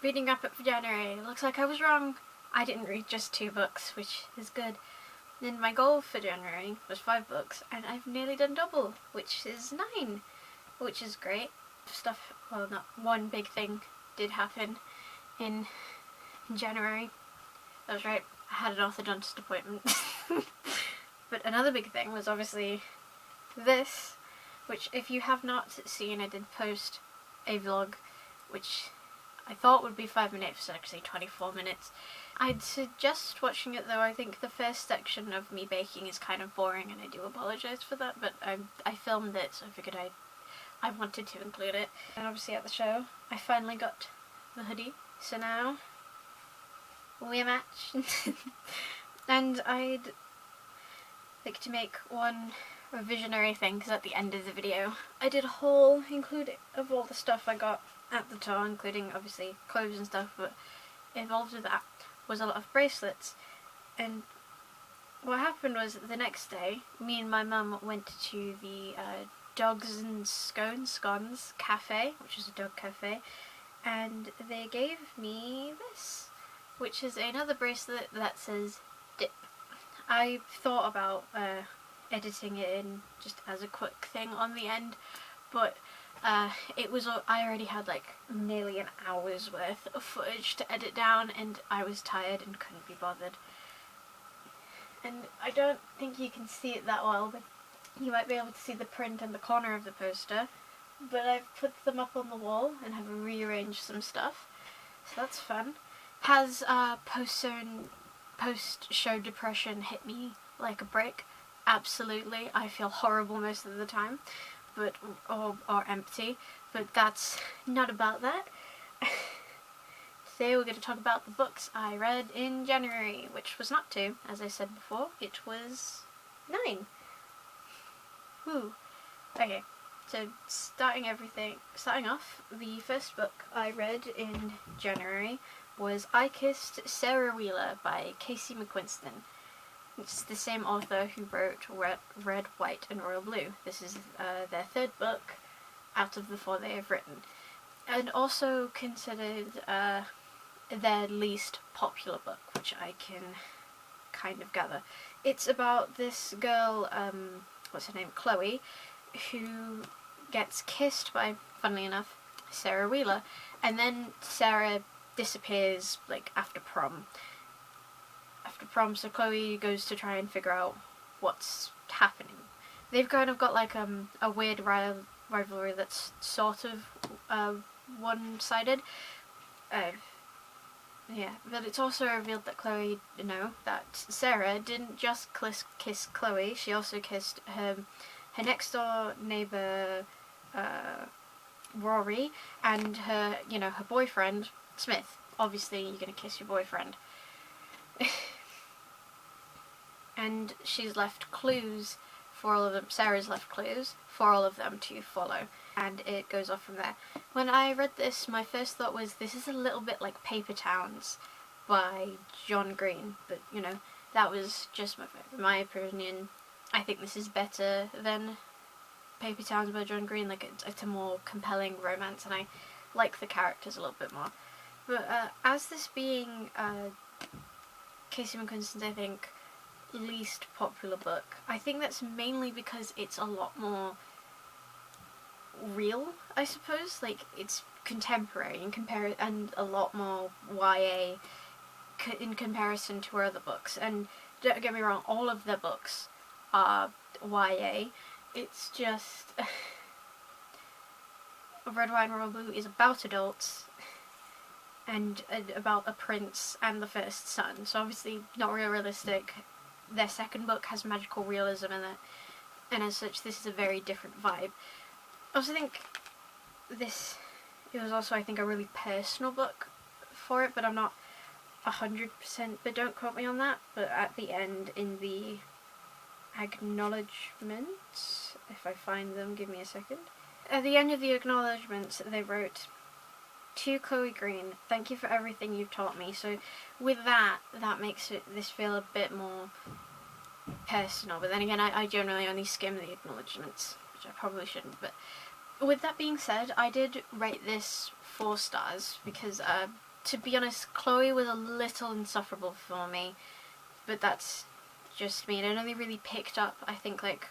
reading wrap up for January. Looks like I was wrong. I didn't read just 2 books, which is good. And my goal for January was 5 books, and I've nearly done double, which is 9, which is great. Stuff, well, not one big thing did happen in January. That was right, I had an orthodontist appointment. But another big thing was obviously this, which if you have not seen, I did post a vlog, which I thought would be 5 minutes, it's actually 24 minutes. I'd suggest watching it though. I think the first section of me baking is kind of boring, and I do apologise for that, but I filmed it, so I figured I wanted to include it. And obviously at the show, I finally got the hoodie, so now we match. And I'd like to make one revisionary thing, because at the end of the video I did a haul of all the stuff I got at the tour, including obviously clothes and stuff, but involved with that was a lot of bracelets. And what happened was, the next day me and my mum went to the Dogs and Scones cafe, which is a dog cafe, and they gave me this, which is another bracelet that says dip. I thought about editing it in just as a quick thing on the end, but I already had like nearly an hour's worth of footage to edit down, and I was tired and couldn't be bothered. And I don't think you can see it that well, but you might be able to see the print in the corner of the poster, but I've put them up on the wall and have rearranged some stuff, so that's fun. Has post-show depression hit me like a brick? Absolutely. I feel horrible most of the time, but or empty, but that's not about that. Today we're going to talk about the books I read in January, which was not 2, as I said before, it was 9. Woo. Okay, so starting off, the first book I read in January was I Kissed Sarah Wheeler by Casey McQuiston. It's the same author who wrote Red, White and Royal Blue. This is their 3rd book out of the 4 they have written, and also considered their least popular book, which I can kind of gather. It's about this girl, what's her name, Chloe, who gets kissed by, funnily enough, Sarah Wheeler, and then Sarah disappears like after prom. So Chloe goes to try and figure out what's happening. They've kind of got like a weird rivalry that's sort of one-sided. Yeah, but it's also revealed that that Sarah didn't just kiss Chloe, she also kissed her next door neighbour Rory, and her boyfriend Smith. Obviously you're gonna kiss your boyfriend. And she's left clues for all of them. Sarah's left clues for all of them to follow, and it goes off from there. When I read this, my first thought was, this is a little bit like Paper Towns by John Green, but that was just my opinion. I think this is better than Paper Towns by John Green. Like, it's a more compelling romance, and I like the characters a little bit more. But as this being Casey McQuiston's, I think, least popular book, I think that's mainly because it's a lot more real, I suppose. Like, it's contemporary and a lot more YA in comparison to her other books. And don't get me wrong, all of their books are YA. It's just Red, White and Royal Blue is about adults and about a prince and the first son, so obviously not real realistic. Their second book has magical realism in it, and as such this is a very different vibe. I also think it was also, I think, a really personal book for it, but I'm not 100%, but don't quote me on that. But at the end, in the acknowledgements, if I find them, give me a second. At the end of the acknowledgements, they wrote, "To Chloe Green, thank you for everything you've taught me." So with that makes this feel a bit more personal. But then again, I generally only skim the acknowledgements, which I probably shouldn't. But with that being said, I did rate this 4 stars because to be honest, Chloe was a little insufferable for me, but that's just me. And it only really picked up, I think, like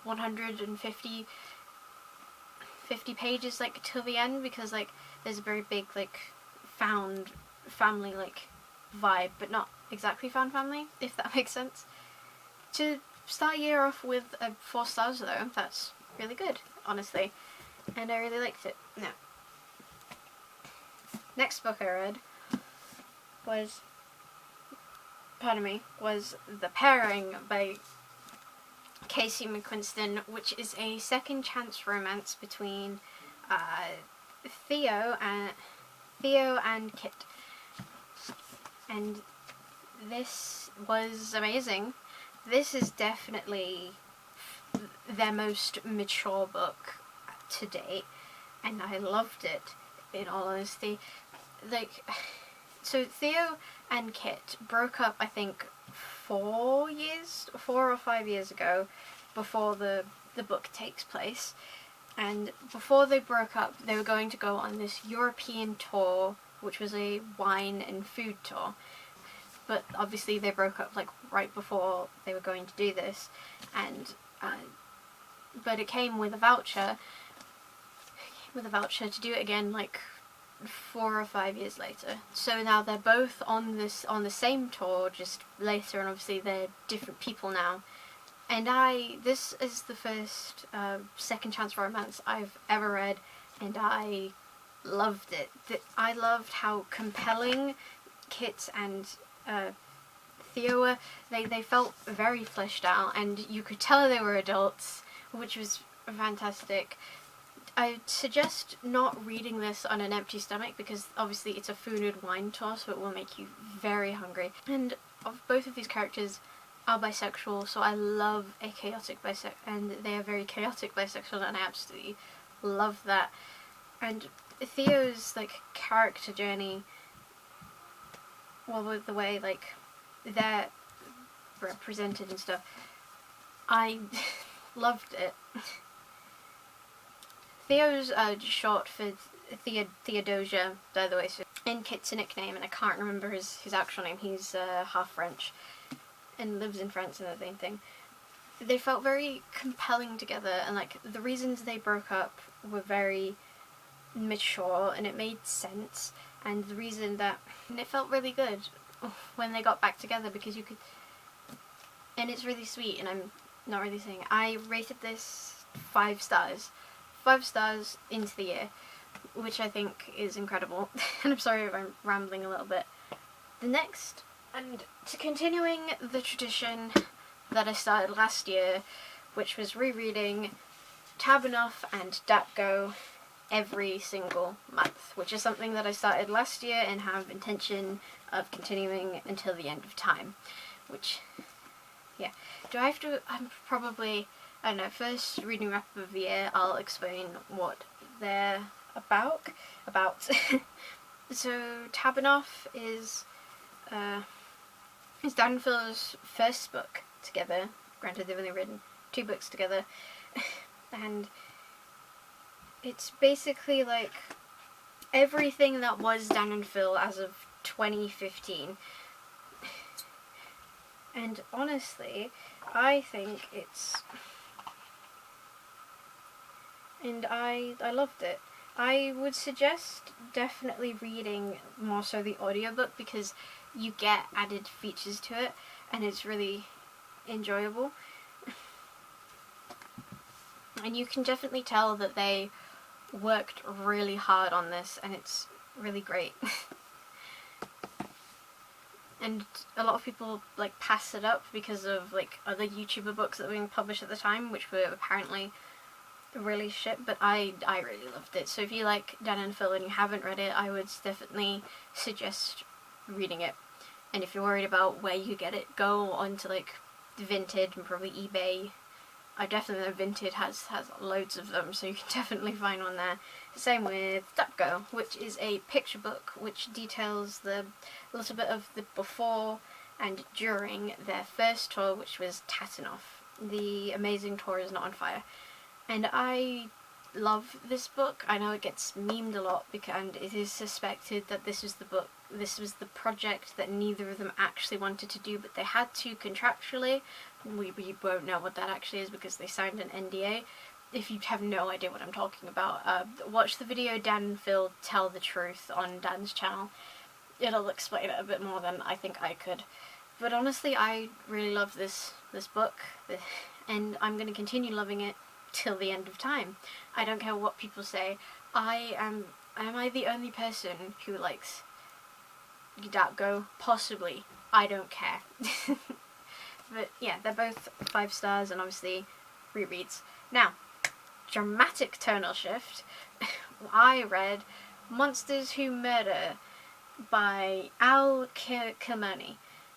150 pages like till the end, because like there's a very big like found family like vibe, but not exactly found family, if that makes sense. To start a year off with 4 stars though, that's really good, honestly, and I really liked it. Now, next book I read was The Pairing by Casey McQuiston, which is a second chance romance between Theo and Kit. And this was amazing. This is definitely their most mature book to date, and I loved it, in all honesty. Like, so Theo and Kit broke up, I think, 4 or 5 years ago, before the book takes place. And before they broke up, they were going to go on this European tour, which was a wine and food tour. But obviously they broke up like right before they were going to do this, and but it came with a voucher to do it again like 4 or 5 years later. So now they're both on the same tour, just later, and obviously they're different people now. And this is the first second chance romance I've ever read, and I loved it. I loved how compelling Kit and Theo were. They felt very fleshed out, and you could tell they were adults, which was fantastic. I suggest not reading this on an empty stomach, because obviously it's a food and wine tour, so it will make you very hungry. And both of these characters are bisexual, so I love a chaotic bisexual, and they are very chaotic bisexual, and I absolutely love that. And Theo's like character journey, well, with the way like they're represented and stuff, I loved it. Theo's short for Theodosia, by the way, so, and Kit's a nickname, and I can't remember his actual name. He's half French and lives in France and that thing. They felt very compelling together, and like the reasons they broke up were very mature, and it made sense. And the reason that, and it felt really good when they got back together, because you could, and it's really sweet. And I'm not really saying, I rated this 5 stars. 5 stars into the year, which I think is incredible. And I'm sorry if I'm rambling a little bit. The next, and to continuing the tradition that I started last year, which was rereading Tabanoff and Datgo every single month, which is something that I started last year and have intention of continuing until the end of time. Which, yeah. Do I have to, I'm probably, I don't know, first reading wrap up of the year, I'll explain what they're about. So Tabanoff is Dan and Phil's first book together. Granted, they've only written 2 books together, and it's basically like everything that was Dan and Phil as of 2015. And honestly, I think it's, and I loved it. I would suggest definitely reading more so the audiobook, because you get added features to it, and it's really enjoyable. And you can definitely tell that they worked really hard on this, and it's really great. And a lot of people like pass it up because of like other YouTuber books that were being published at the time, which were apparently really shit, but I really loved it. So if you like Dan and Phil and you haven't read it, I would definitely suggest reading it. And if you're worried about where you get it, go onto like Vinted and probably eBay. I definitely know Vinted has loads of them, so you can definitely find one there. Same with Datgo, which is a picture book which details a little bit of the before and during their first tour, which was Tatanoff. The amazing tour is not on fire. And I love this book. I know it gets memed a lot, and it is suspected that this was the project that neither of them actually wanted to do, but they had to contractually. We won't know what that actually is because they signed an NDA. If you have no idea what I'm talking about, watch the video Dan and Phil Tell the Truth on Dan's channel. It'll explain it a bit more than I think I could. But honestly, I really love this book, and I'm going to continue loving it till the end of time. I don't care what people say. Am I the only person who likes Go? Possibly. I don't care. But yeah, they're both 5 stars and obviously rereads. Now, dramatic tonal shift. I read Monsters Who Murder by Al Clemino.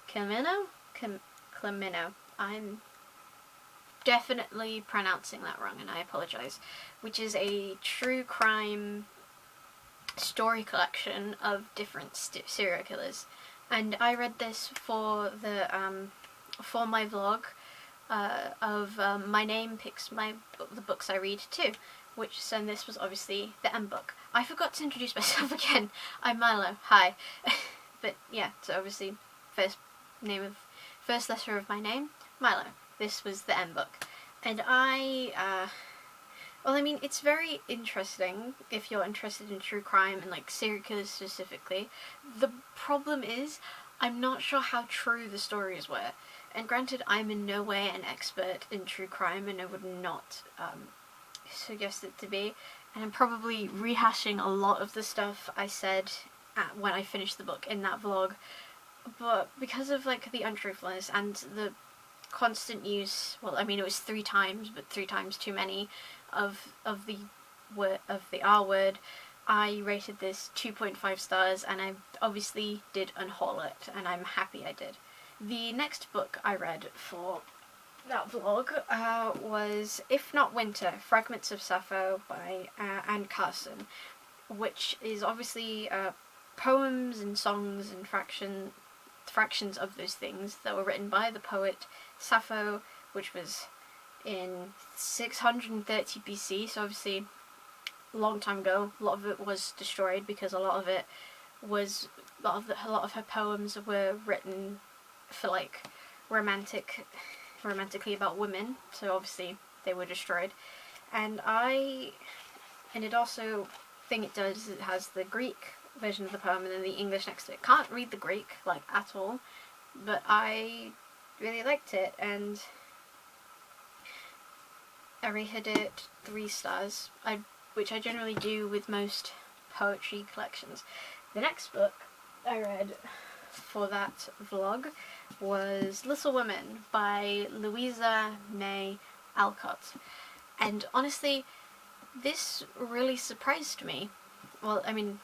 Clemino. I'm definitely pronouncing that wrong and I apologise. Which is a true crime story collection of different serial killers. And I read this for the for my vlog of My Name Picks the books I read too. And this was obviously the M book. I forgot to introduce myself again. I'm Milo. Hi. But yeah, so obviously first letter of my name, Milo. This was the M book. And well, I mean, it's very interesting if you're interested in true crime and like serial killers specifically. The problem is, I'm not sure how true the stories were. And granted, I'm in no way an expert in true crime and I would not suggest it to be. And I'm probably rehashing a lot of the stuff I said when I finished the book in that vlog. But because of like the untruthfulness and the constant use, well, I mean, it was 3 times, but 3 times too many of the R word, I rated this 2.5 stars, and I obviously did unhaul it, and I'm happy I did. The next book I read for that vlog was If Not Winter, Fragments of Sappho by Anne Carson, which is obviously poems and songs and fractions of those things that were written by the poet Sappho, which was in 630 BC, so obviously a long time ago. A lot of it was destroyed because a lot of her poems were written for like romantically about women, so obviously they were destroyed. And it also, thing it does is it has the Greek version of the poem and then the English next to it. Can't read the Greek like at all, but I really liked it and I rated it 3 stars, which I generally do with most poetry collections. The next book I read for that vlog was Little Women by Louisa May Alcott. And honestly, this really surprised me. Well, I mean,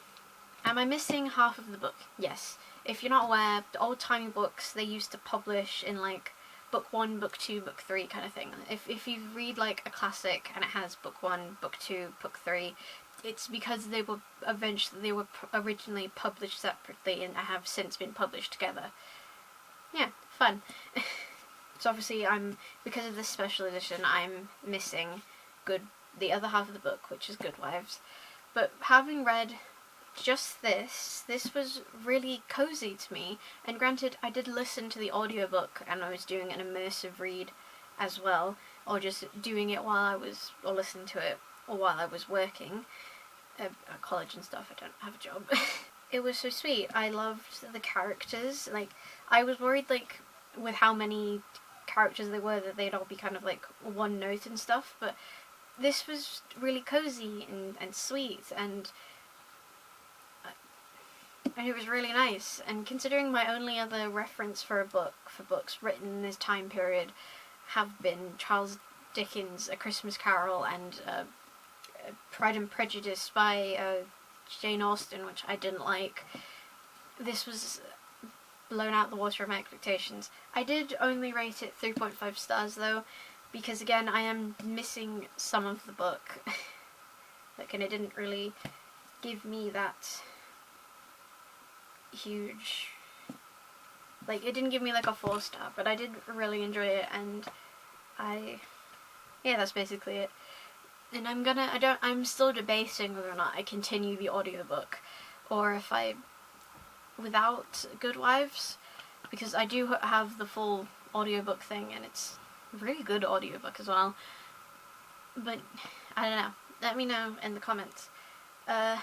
am I missing half of the book? Yes. If you're not aware, the old-timey books, they used to publish in like book 1, book 2, book 3 kind of thing. If you read like a classic and it has book 1, book 2, book 3, it's because they were originally published separately and have since been published together. Yeah, fun. So obviously because of this special edition, I'm missing the other half of the book, which is Good Wives. But having read just this was really cozy to me, and granted I did listen to the audiobook and I was doing an immersive read as well, or just doing it or listening to it while I was working at college and stuff. I don't have a job. It was so sweet. I loved the characters. Like, I was worried like with how many characters there were that they'd all be kind of like one note and stuff, but this was really cozy and sweet, and it was really nice. And considering my only other reference for books written in this time period have been Charles Dickens' A Christmas Carol and Pride and Prejudice by Jane Austen, which I didn't like, this was blown out the water of my expectations. I did only rate it 3.5 stars though, because again I am missing some of the book. And it didn't really give me that huge, like, it didn't give me like a 4-star, but I did really enjoy it, and yeah, that's basically it. And I'm still debating whether or not I continue the audiobook or if I, without Good Wives, because I do have the full audiobook thing and it's a really good audiobook as well. But I don't know. Let me know in the comments. The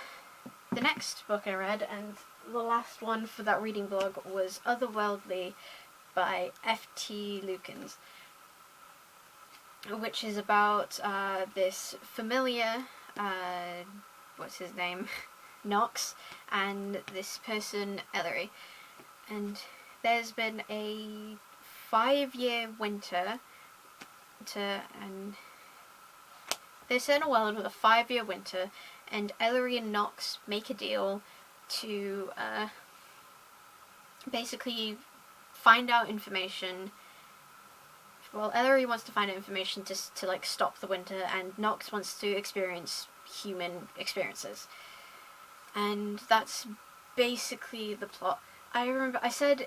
next book I read, and the last one for that reading blog, was Otherworldly by F.T. Lukens, which is about this familiar, what's his name, Knox, and this person, Ellery. And there's been a 5-year winter and they're set in a world with a 5-year winter, and Ellery and Knox make a deal to basically find out information. Well, Ellery wants to find out information to like stop the winter, and Knox wants to experience human experiences. And that's basically the plot. I remember I said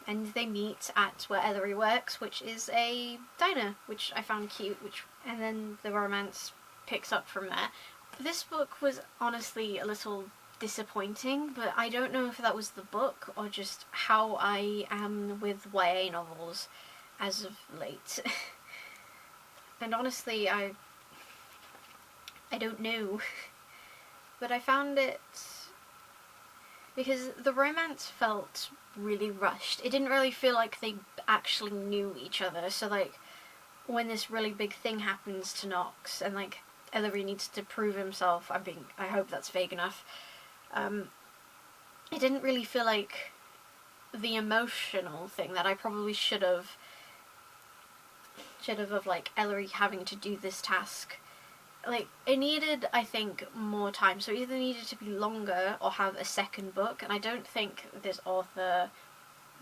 and they meet at where Ellery works, which is a diner, which I found cute, and then the romance picks up from there. This book was honestly a little disappointing, but I don't know if that was the book or just how I am with YA novels as of late. And honestly, I don't know. But I found it, because the romance felt really rushed. It didn't really feel like they actually knew each other. So like when this really big thing happens to Knox and like Ellery needs to prove himself, I hope that's vague enough. It didn't really feel like the emotional thing that I probably should have of like Ellery having to do this task. Like, it needed, I think, more time, so it either needed to be longer or have a second book, and I don't think this author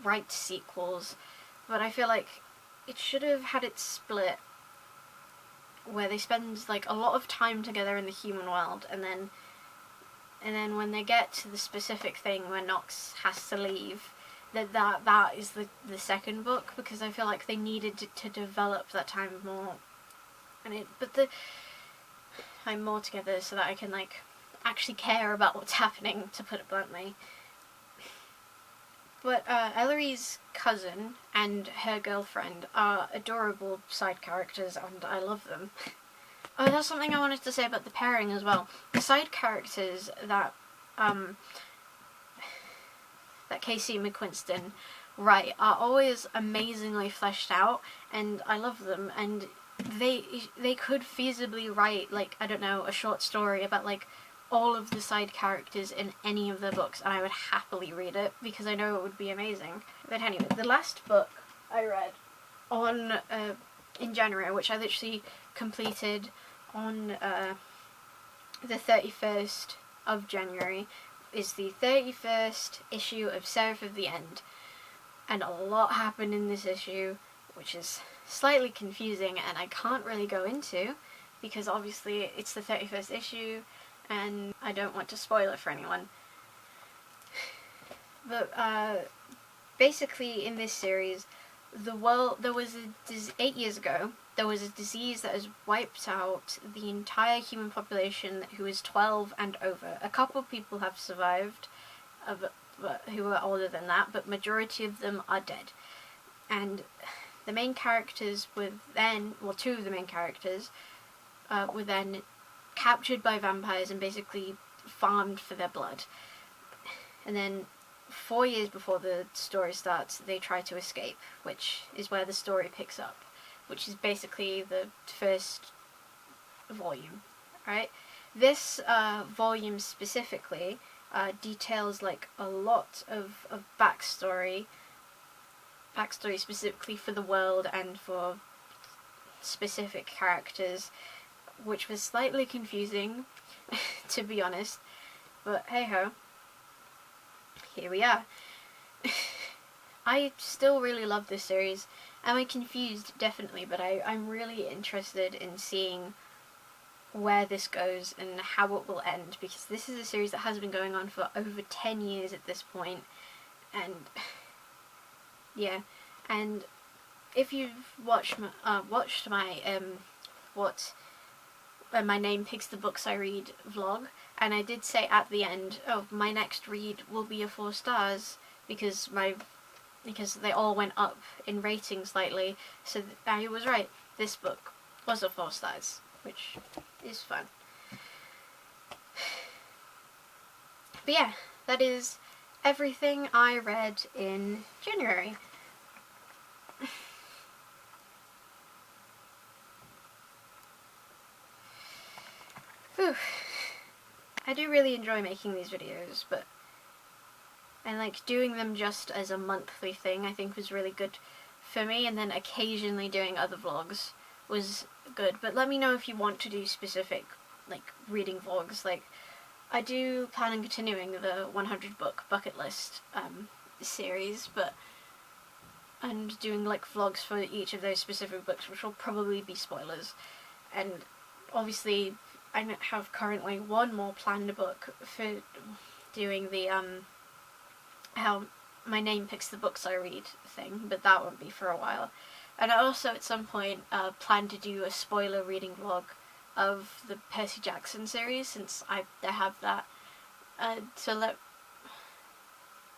writes sequels, but I feel like it should have had it split, where they spend, like, a lot of time together in the human world, and then when they get to the specific thing where Knox has to leave, that is the second book, because I feel like they needed to develop that time more, time more together so that I can like actually care about what's happening, to put it bluntly. But Ellery's cousin and her girlfriend are adorable side characters, and I love them. Oh, that's something I wanted to say about the pairing as well. The side characters that Casey McQuiston write are always amazingly fleshed out, and I love them, and they could feasibly write, like, I don't know, a short story about like all of the side characters in any of their books, and I would happily read it because I know it would be amazing. But anyway, the last book I read on in January, which I literally completed on the 31st of January, is the 31st issue of Seraph of the End, and a lot happened in this issue, which is slightly confusing and I can't really go into because obviously it's the 31st issue and I don't want to spoil it for anyone. But basically in this series, there was 8 years ago, there was a disease that has wiped out the entire human population who is 12 and over. A couple of people have survived who are older than that, but majority of them are dead. And the main characters were then, well, two of the main characters were then captured by vampires and basically farmed for their blood. And then 4 years before the story starts, they try to escape, which is where the story picks up, which is basically the first volume, right? This volume specifically details like a lot of backstory specifically for the world and for specific characters, which was slightly confusing, to be honest, but hey ho, here we are. I still really love this series. Am I confused? Definitely, but I'm really interested in seeing where this goes and how it will end, because this is a series that has been going on for over 10 years at this point, and yeah, and if you've watched my what My Name Picks the Books I Read vlog, and I did say at the end, oh, my next read will be a 4 stars, because they all went up in rating slightly, so I was right. This book was a 4 stars, which is fun. But yeah, that is everything I read in January. Whew. I do really enjoy making these videos, but I like doing them just as a monthly thing. I think was really good for me, and then occasionally doing other vlogs was good. But let me know if you want to do specific like reading vlogs. Like, I do plan on continuing the 100 book bucket list series, and doing like vlogs for each of those specific books, which will probably be spoilers. And obviously I have currently one more planned book for doing the how my name picks the books I read thing, but that won't be for a while. And I also at some point plan to do a spoiler reading vlog of the Percy Jackson series, since I have that.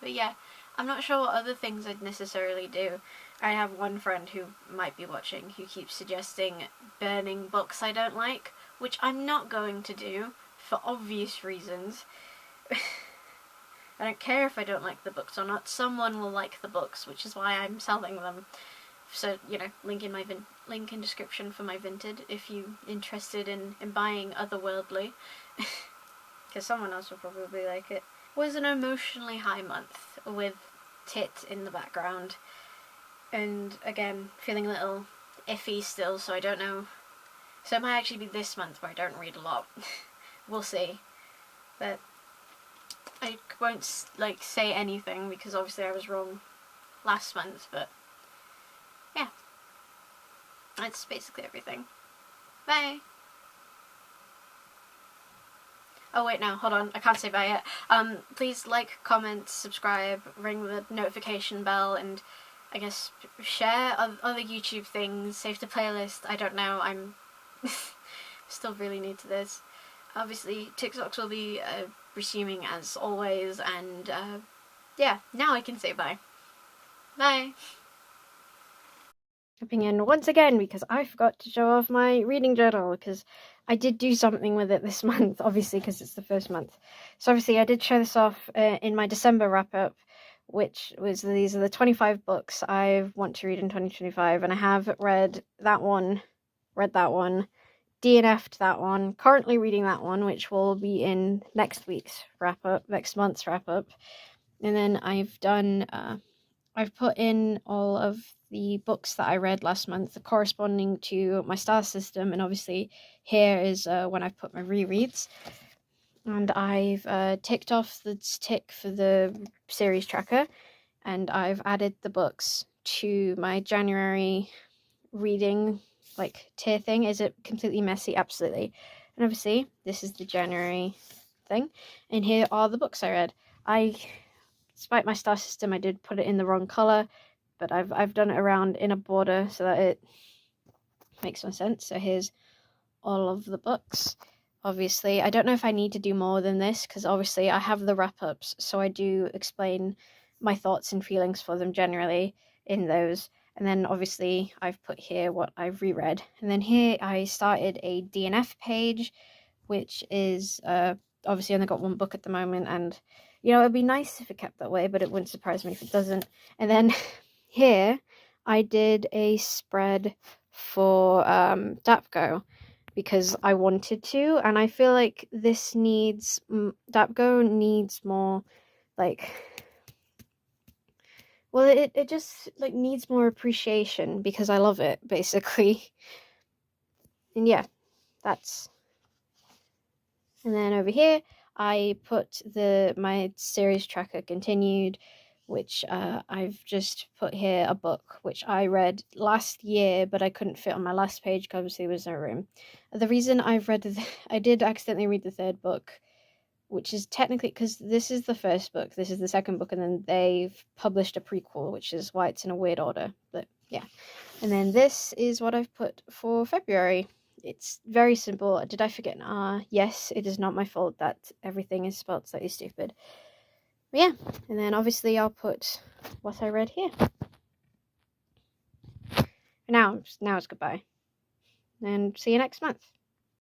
But yeah, I'm not sure what other things I'd necessarily do. I have one friend who might be watching who keeps suggesting burning books I don't like, which I'm not going to do for obvious reasons. I don't care if I don't like the books or not. Someone will like the books, which is why I'm selling them. So, you know, link in description for my Vinted if you're interested in buying Otherworldly, because someone else will probably like it. Was an emotionally high month with Tit in the background, and again feeling a little iffy still, so I don't know. So it might actually be this month where I don't read a lot. We'll see. But I won't like say anything because obviously I was wrong last month. But yeah, that's basically everything. Bye. Oh wait, no, hold on, I can't say bye yet. Please like, comment, subscribe, ring the notification bell, and I guess share other YouTube things, save the playlist. I don't know, I'm still really new to this. Obviously, TikToks will be resuming as always, and yeah, now I can say bye. Bye. Jumping in once again because I forgot to show off my reading journal, because I did do something with it this month, obviously, because it's the first month. So obviously I did show this off in my December wrap-up, which was these are the 25 books I want to read in 2025, and I have read that one, DNF'd that one, currently reading that one, which will be in next month's wrap-up. And then I've done, I've put in all of the books that I read last month corresponding to my star system, and obviously here is when I've put my rereads. And I've ticked off the tick for the series tracker, and I've added the books to my January reading like tier thing. Is it completely messy? Absolutely. And obviously this is the January thing, and here are the books I read. Despite my star system, I did put it in the wrong color, but I've done it around in a border so that it makes more sense. So here's all of the books. Obviously, I don't know if I need to do more than this, because obviously I have the wrap-ups, so I do explain my thoughts and feelings for them generally in those. And then obviously I've put here what I've reread. And then here I started a DNF page, which is obviously only got one book at the moment, and you know, it'd be nice if it kept that way, but it wouldn't surprise me if it doesn't. And then here I did a spread for Dapgo, because I wanted to, and I feel like this needs, Dapgo needs more, like, well, it just, like, needs more appreciation, because I love it, basically. And yeah, that's, and then over here, I put my series tracker continued, which I've just put here a book which I read last year, but I couldn't fit on my last page because obviously there was no room. The reason I did accidentally read the third book, which is technically because this is the first book, this is the second book, and then they've published a prequel, which is why it's in a weird order. But yeah, and then this is what I've put for February. It's very simple. Did I forget an R? Yes, it is not my fault that everything is spelled slightly stupid. But yeah, and then obviously I'll put what I read here. Now it's goodbye. And see you next month.